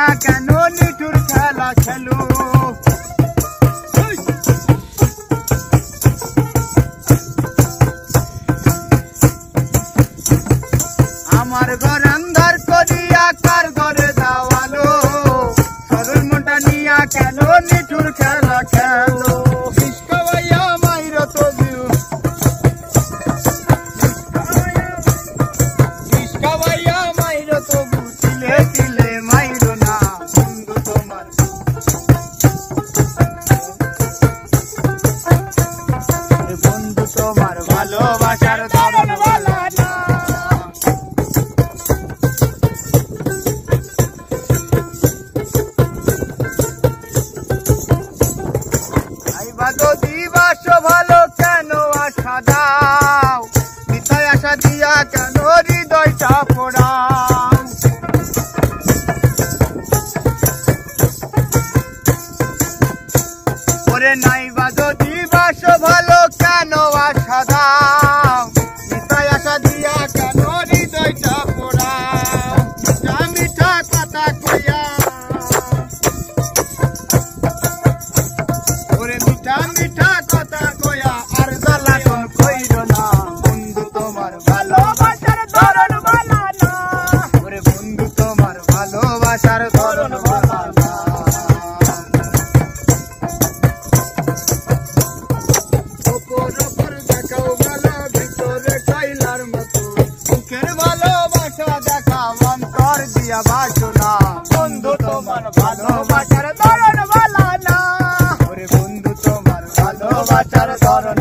নিয়া কেন নিঠুর খেলা খেলো আমার ঘর আন্ধার করিয়া কার ঘরে দাওয়ালো সরল মনটা নিয়া কেন নিঠুর খেলা খেলো বিষ্কাবাইয়া মাইর তো বিষ্কাবাইয়া মাইর তো তিলে তিলে মাইর না বন্ধু তোমার বন্ধু তোমার ভালোবাসার ধরন বলা না যদি বাসো ভালো কেন আশা দাও মিথ্যায় আশা দিয়া কেন হৃদয়টা পোড়াও ওরে নাই বা যদি বাসো ভালো কেন আশা দাও মিথ্যায় আশা দিয়া কেন হৃদয়টা পোড়াও মিঠা মিঠা কথা কইয়া মিঠা মিঠা কথা কয়া আর জ্বালাতন কইর না বন্ধু তোমার ভালোবাসার ধরন বলা না ওরে বন্ধু তোমার ভালোবাসার ধরন বলা না ওপর ওপর দেখাও ভালো ভিতরে কাইলার মতো মুখের ভালোবাসা দেখাও অন্তর দিয়া বাসনা বন্ধু তোমার ভালোবাসার ধরন বলা না ভালোবাসার ধরন